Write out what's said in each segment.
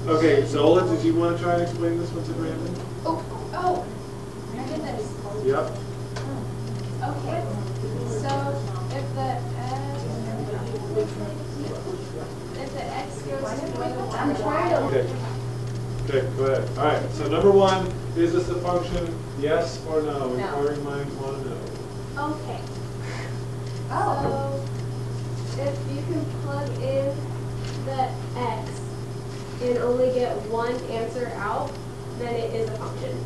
Okay, Zola, did you want to try and explain this one to Brandon? Oh, my goodness. Yep. Okay, so if the x goes to the Okay. Okay, go ahead. All right, so number one, is this a function, yes or no? Inquiring minds want to know. Okay. So if you can plug in the x and only get one answer out, then it is a function.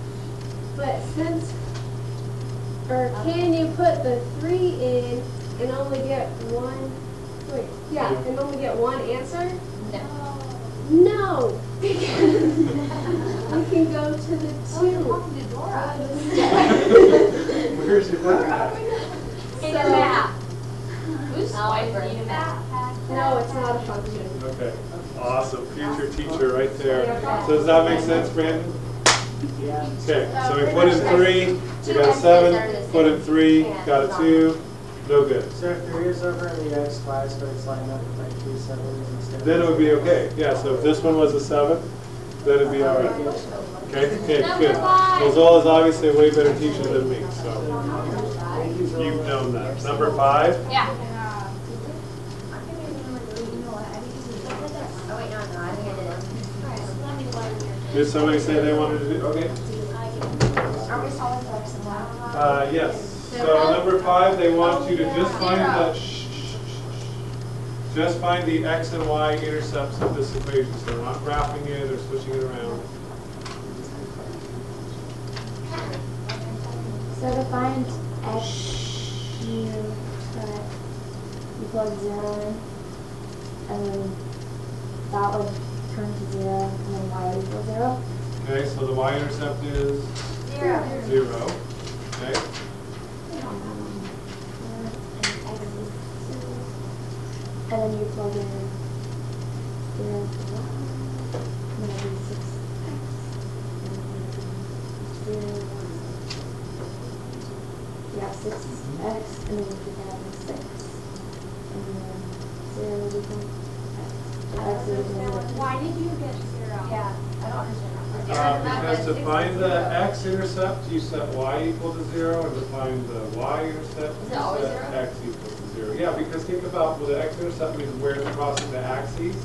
But since, or can you put the 3 in and only get one, and only get one answer? No, because we can go to the 2. Where's your math? In your math. Who's Swiper? No, it's not a function. Okay, awesome. Future teacher right there. So does that make sense, Brandon? Yeah. Okay, so we put in 3, we got a 7, put in 3, got a 2, no good. So if 3 is over in the x class, but it's lined up with like 2 7s instead. Then it would be okay. Yeah, so if this one was a 7, then it'd be all right. Okay, okay, good. Well, Zola's obviously a way better teacher than me, so you've known that. Number 5? Yeah. Did somebody say they wanted to do? Okay. Are we solving for x and y? Yes. So number 5, they want you to just find the x and y intercepts of this equation. So we're not graphing it or switching it around. So to find x, you plug 0 in, and then that would turn to 0, and then y equals 0. Okay, so the y-intercept is 0. 0. Okay. And then you plug in 0 to 1, and then it'll be 6x, and then 0, 1. Yeah, 6x, and then you put that in 6, and then 0 becomes x. So x is equal to Why did you get 0? Yeah, I don't understand. Because to find the x-intercept, you set y equal to 0, and to find the y-intercept, Is you it always set 0? x equal to 0. Yeah, because think about, well, the x-intercept means where it's crossing the axes,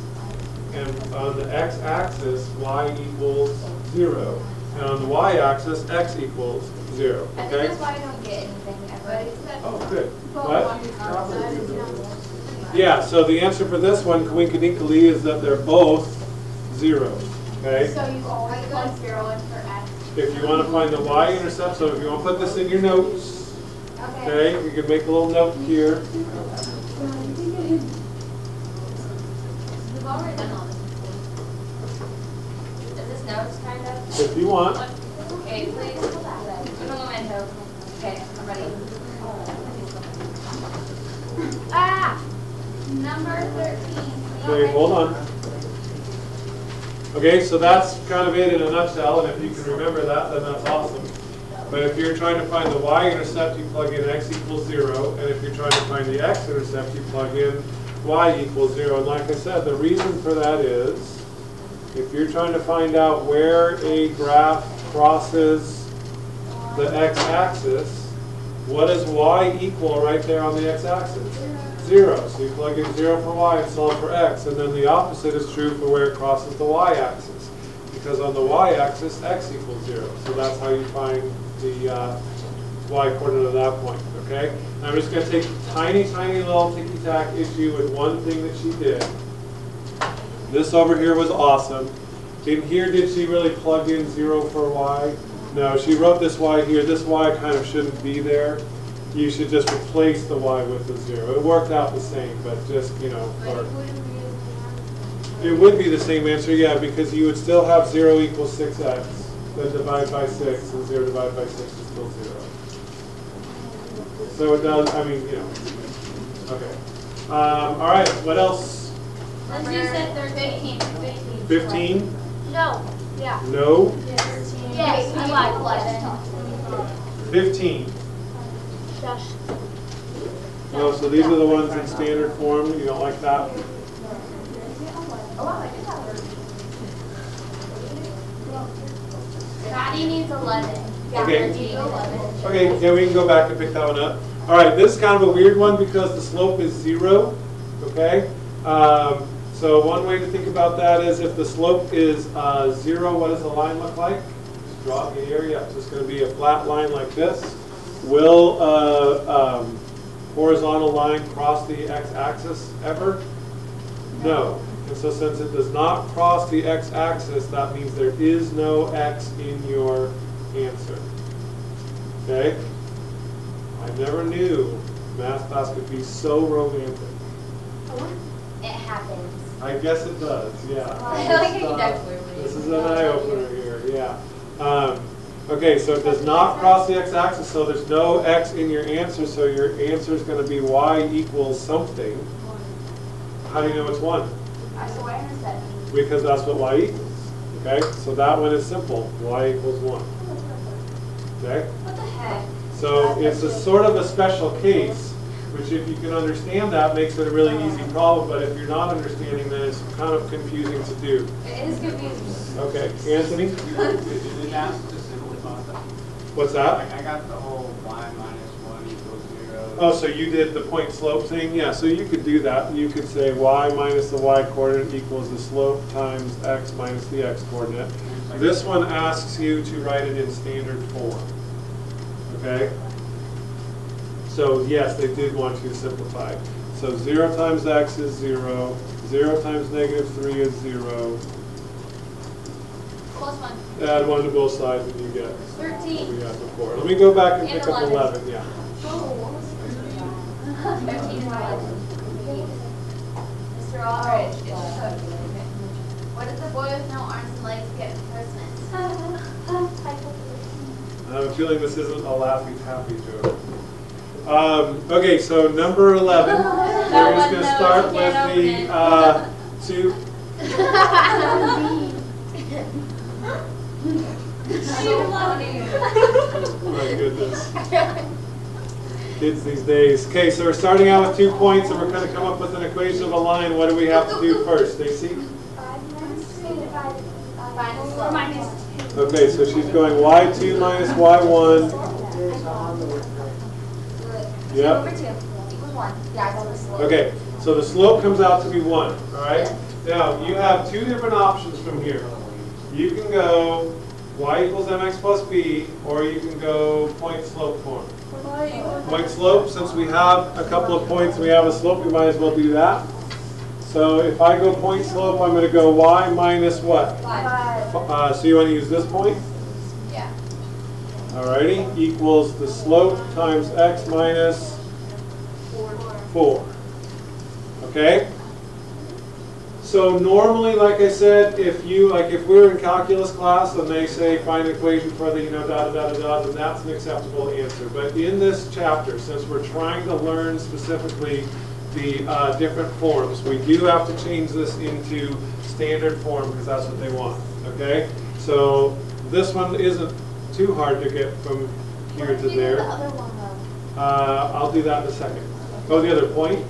and on the x-axis, y equals 0, and on the y-axis, x equals 0. I think Okay? that's why I don't get anything ever. Oh, good. What? Yeah, so the answer for this one, coincidentally, is that they're both 0. Okay? So you always plug 0 in for x. If you want to find the y-intercept, so if you want to put this in your notes, okay, you can make a little note here. We've already done all this before. Is this notes kind of? If you want. Okay, please. Uno momento. Okay, I'm ready. Number 13. Okay, hold on. Okay, so that's kind of it in a nutshell, and if you can remember that, then that's awesome. But if you're trying to find the y-intercept, you plug in x equals 0, and if you're trying to find the x-intercept, you plug in y equals 0. And like I said, the reason for that is, if you're trying to find out where a graph crosses the x-axis, what does y equal right there on the x-axis? 0. So you plug in 0 for y and solve for x. And then the opposite is true for where it crosses the y-axis. Because on the y-axis, x equals 0. So that's how you find the y-coordinate at that point. Okay? And I'm just going to take a tiny, tiny little ticky-tack issue with one thing that she did. This over here was awesome. In here, did she really plug in 0 for y? No, she wrote this y here. This y kind of shouldn't be there. You should just replace the y with a 0. It worked out the same, but just, you know, it would be the same answer, yeah, because you would still have 0 equals 6x, then divide by 6, and 0 divided by 6 is still 0. So it does, I mean, you know. Okay. All right, what else? Let's do set 15. 15? No. Yeah. No? Yes, I like 15. Shush. Oh, so these are the ones in standard form. You don't like that? Oh, wow, I did have a Maddie needs 11. Yeah, Okay. Lindsay needs 11. Okay, yeah, we can go back and pick that one up. All right, this is kind of a weird one because the slope is 0, okay? So one way to think about that is if the slope is 0, what does the line look like? Just draw it in the area. It's just going to be a flat line like this. Will horizontal line cross the x-axis ever? No. And so since it does not cross the x-axis, that means there is no x in your answer. Okay? I never knew math class could be so romantic. It happens. I guess it does, yeah. I like how you definitely were. This is an eye-opener here, yeah. Okay, so it does not cross the x-axis, so there's no x in your answer, so your answer is going to be y equals something. How do you know it's 1? I saw y intercept. Because that's what y equals. Okay, so that one is simple. Y equals 1. Okay? What the heck? So it's a sort of a special case, which if you can understand that makes it a really easy problem, but if you're not understanding then it's kind of confusing to do. It is confusing. Okay, Anthony? Did it ask to simplify that? What's that? Like I got the whole y minus 1 equals 0. Oh, so you did the point slope thing? Yeah, so you could do that. You could say y minus the y coordinate equals the slope times x minus the x coordinate. This one asks you to write it in standard form. Okay? So yes, they did want you to simplify. So 0 times x is 0. 0 times negative 3 is 0. Close one. Add 1 to both sides and you get 13. what we got before. Let me go back and And pick up 11. 11. Yeah. 13 and 11. Mr. Aldrich, what did the boy with no arms and legs get for Christmas? I have a feeling this isn't a Laffy Taffy joke. Okay, so number 11. We're just going to start with the two. Oh my goodness. Kids these days. Okay, so we're starting out with 2 points and we're going to come up with an equation of a line. What do we have to do first, Stacy? Okay, so she's going y2 minus y1. Yep. Over 2 equals 1. Yeah, I got the slope. Okay, so the slope comes out to be 1, all right? Now, you have 2 different options from here. You can go y equals mx plus b, or you can go point slope form. Point slope, since we have a couple of points and we have a slope, we might as well do that. So if I go point slope, I'm going to go y minus what? 5. So you want to use this point? Yeah. Alrighty, equals the slope times x minus 4. Okay? So normally, like I said, if we were in calculus class and they say find an equation for the, da da da da da, then that's an acceptable answer. But in this chapter, since we're trying to learn specifically the different forms, we do have to change this into standard form because that's what they want. Okay? So this one isn't too hard to get from here to there. The other one though. I'll do that in a second. Oh, the other point?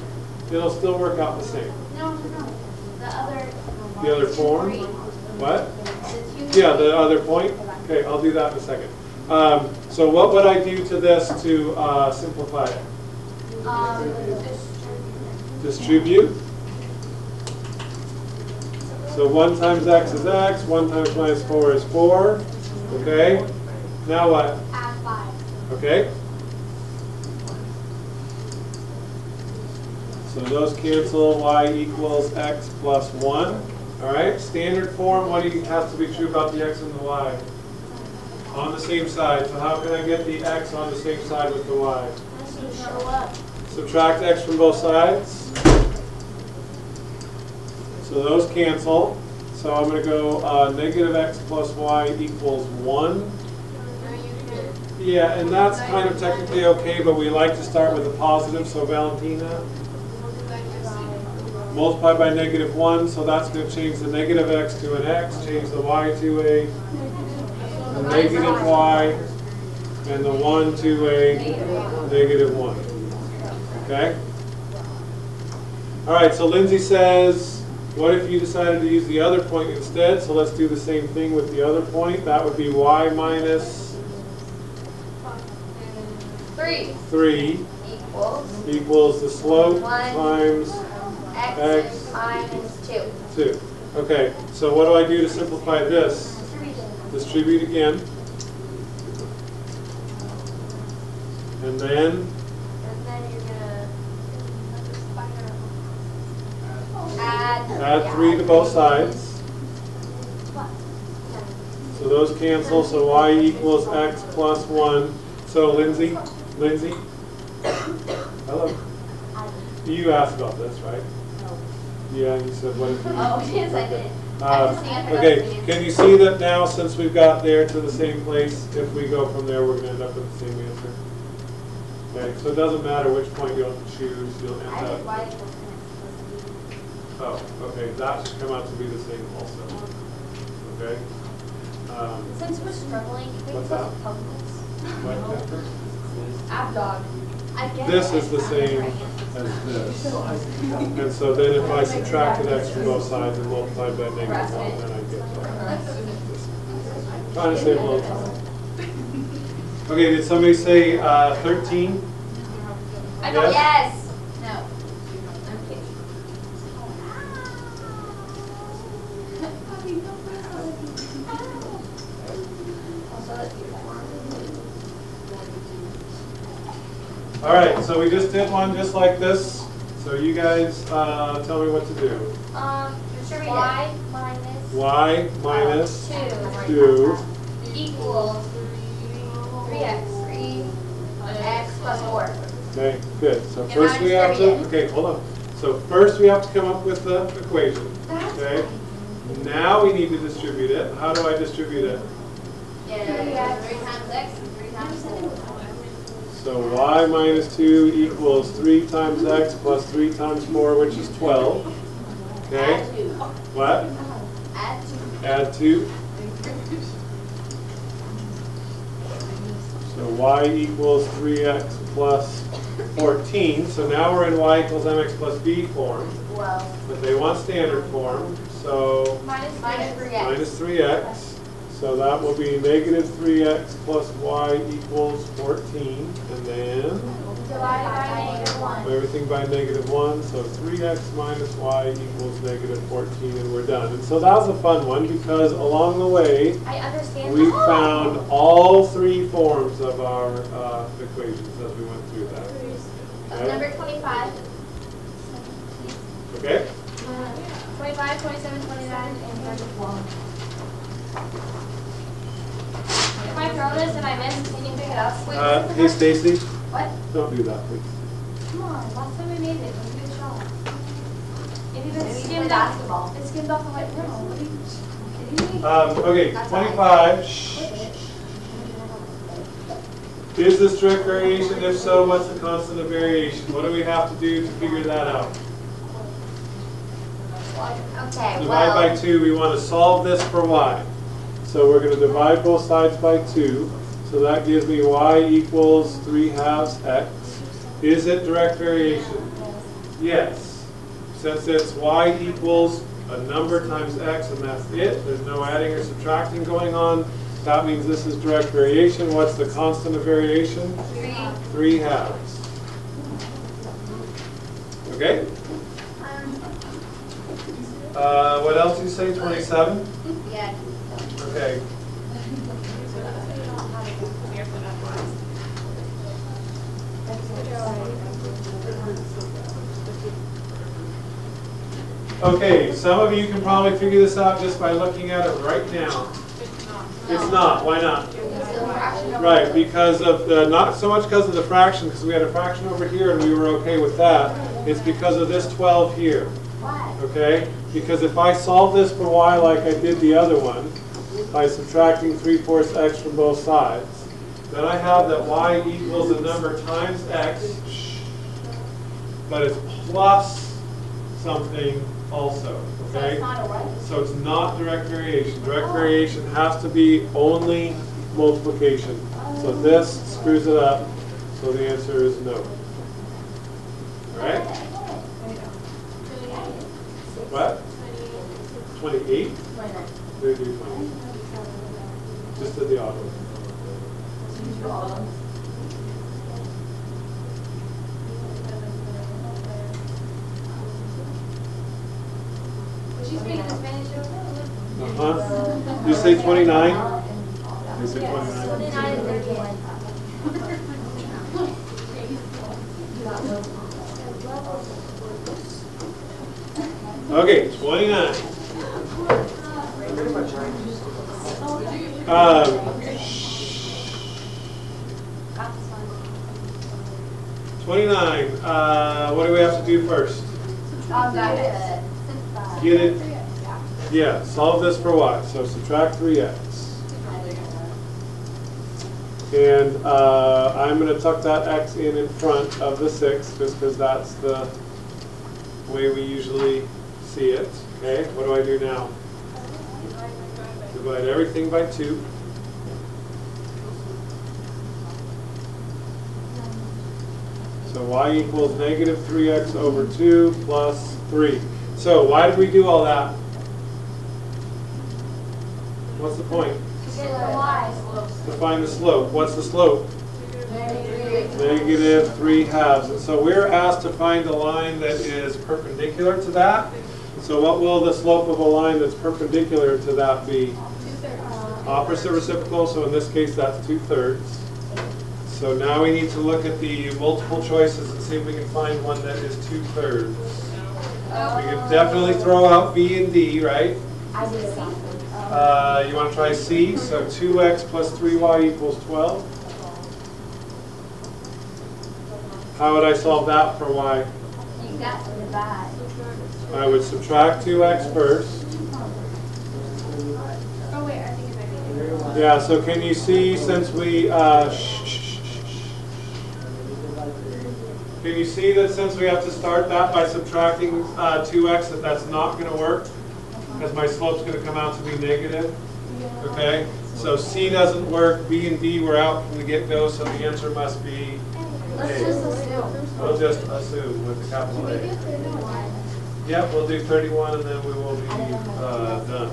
It'll still work out the same. No. The other form? What? The 2. Yeah, the other point? Okay, I'll do that in a second. So what would I do to this to simplify it? Distribute. So 1 times x is x, 1 times minus 4 is 4. Okay? Now what? Add 5. Okay? So those cancel, y equals x plus 1. All right, standard form, what has to be true about the x and the y? On the same side. So how can I get the x on the same side with the y? Subtract x from both sides. So those cancel. So I'm going to go negative x plus y equals 1. Yeah, and that's kind of technically okay, but we like to start with a positive. So Valentina, multiply by negative 1, so that's going to change the negative x to an x, change the y to a negative y, and the 1 to a negative 1. Okay? All right, so Lindsay says What if you decided to use the other point instead? So let's do the same thing with the other point. That would be y minus 3 equals the slope times x minus 2. 2. Okay, so what do I do to simplify this? Distribute again. And then And then you're gonna add 3 to both sides. So those cancel, so y equals x plus 1. So Lindsay, hello. You asked about this, right? Yeah, you said what if you... Oh, yes, I did. I just think I forgot Okay, the answer. can you see that now since we've got there to the same place, if we go from there, we're going to end up with the same answer? Okay, so it doesn't matter which point you'll choose, you'll end I did up... y equals x plus b. Oh, okay, that should come out to be the same also. Okay? Since we're struggling, can we What's put that? puzzles? What, Jennifer? Abdog. I get This it. is the same as this. And so then if I subtracted x from both sides and multiplied by -1, then I get that. Trying to save a little time. Okay, did somebody say 13? I know. Yes? Yes. No. I'm kidding. All right, so we just did one just like this. So you guys tell me what to do. Y minus Y minus 2 2. equals 3x plus 4. Okay, good. So And first now we have to, distribute okay, hold on. So first we have to come up with the equation. Okay. Now we need to distribute it. How do I distribute it? Yeah, 3 times x and 3 times 4. So y minus 2 equals 3 times x plus 3 times 4, which is 12. Okay. Add 2. What? Add 2. Add 2. So y equals 3x plus 14. So now we're in y equals mx plus b form. Well, But they want standard form. So minus 3x. minus 3x. So that will be negative 3x plus y equals 14. And then Divided by negative 1. everything by negative 1. So 3x minus y equals negative 14. And we're done. And so that was a fun one because along the way, I understand. we found all 3 forms of our equations as we went through that. Okay? Number 25. Okay? 25, 27, 29, and 31. If I throw this and I miss, can you pick it up? Wait, Hey Stacy, what? don't do that, please. Come on, last time we made it, it was a good shot. It even Maybe skimmed play off. basketball. It skimmed off the white rim. What are you kidding me? Okay, 25. Shh. Is this direct variation? If so, what's the constant of variation? What do we have to do to figure that out? Okay, Divide by 2. We want to solve this for y. So we're going to divide both sides by 2. So that gives me y equals 3/2 x. Is it direct variation? Yes. Since it's y equals a number times x and that's it, there's no adding or subtracting going on, that means this is direct variation. What's the constant of variation? 3/2. Okay? What else did you say? 27? Yeah. Okay. Okay, some of you can probably figure this out just by looking at it right now. It's not. Why not? Right, because of the, not so much because of the fraction, because we had a fraction over here and we were okay with that. It's because of this 12 here. Why? Okay? Because if I solve this for y like I did the other one, by subtracting 3/4 x from both sides, then I have that y equals a number times x, but it's plus something also. So Okay? it's not a what? So it's not direct variation. Direct variation has to be only multiplication. So this screws it up, so the answer is no. All right? What? 28? 29. They do 20. Just did the auto. Was she speaking Spanish over there? You say 29? You say 29? 29 and 31. Okay, 29. Pretty much right. 29. What do we have to do first? Get it? Yeah, solve this for y. So subtract 3x. And I'm going to tuck that x in front of the 6 just because that's the way we usually see it. Okay, what do I do now? Divide everything by 2. So y equals negative 3x over 2 plus 3. So why did we do all that? What's the point? To find the slope. What's the slope? Negative 3/2. And so we're asked to find a line that is perpendicular to that. So what will the slope of a line that's perpendicular to that be? Opposite reciprocal, so in this case that's 2/3. So now we need to look at the multiple choices and see if we can find one that is 2/3. We can definitely throw out B and D, right? You want to try C? So 2x plus 3y equals 12. How would I solve that for y? You got to divide. I would subtract 2x first. Oh wait, I think it might be. Yeah, so can you see since we, can you see that since we have to start that by subtracting 2x that that's not going to work? Because my slope's going to come out to be negative. Okay, so C doesn't work, B and D were out from the get-go, so the answer must be Let's A. just assume. We'll just assume with the capital A. Yep, we'll do 31 and then we will be done.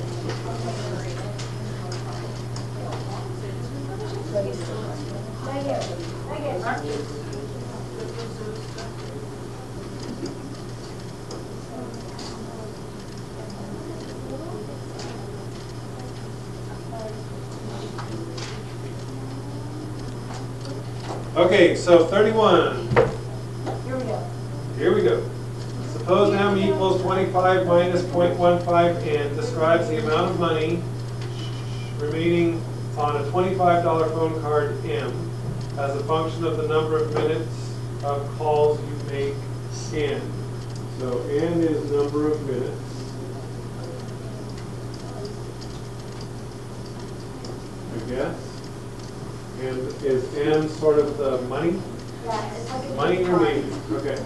Okay, so 31. Here we go. Suppose m equals 25 minus 0.15 n describes the amount of money remaining on a $25 phone card M as a function of the number of minutes of calls you make n. So n is number of minutes. I guess. And is n sort of the money? Money remaining. Okay.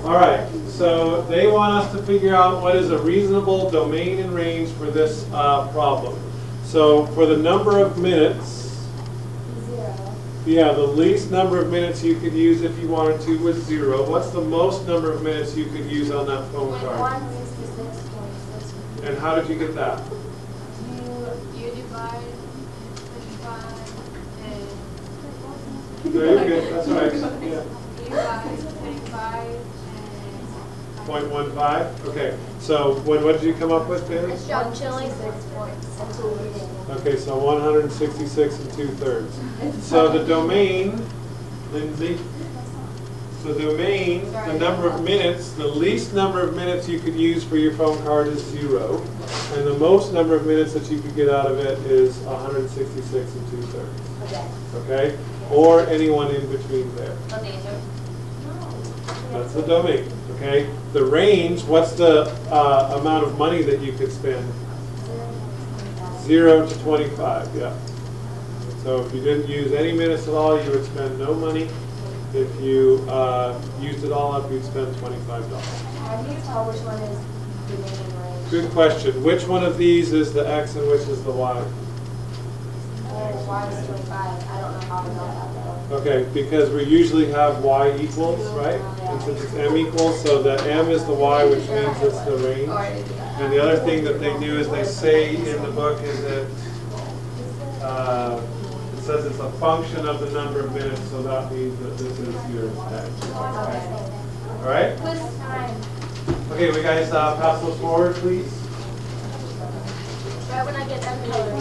All right. So they want us to figure out what is a reasonable domain and range for this problem. So for the number of minutes, yeah, the least number of minutes you could use if you wanted to was 0. What's the most number of minutes you could use on that phone card? 166.6. And how did you get that? You divide 25 and Very good. That's right. Yeah. you divide 25 and 0.15. Okay. So what did you come up with, Bailey? 166.6. Okay, so 166 2/3. So the domain, Lindsay, so domain, the number of minutes, the least number of minutes you could use for your phone card is 0. And the most number of minutes that you could get out of it is 166 2/3. Okay. Okay? Or anyone in between there. What's the answer? That's the domain. Okay? The range, what's the amount of money that you could spend? 0 to 25, yeah. So if you didn't use any minutes at all, you would spend no money. If you used it all up, you'd spend $25. How do you tell which one is the main range? Good question. Which one of these is the x and which is the y? Y is 25. I don't know how to know that though. Okay, because we usually have y equals, right? And since it's m equals, so the m is the y, which means it's the range. And the other thing that they do is they say in the book is that it says it's a function of the number of minutes, so that means that this is your x. All right? Quiz time. Okay, we guys pass those forward, please. Right when I get them colors.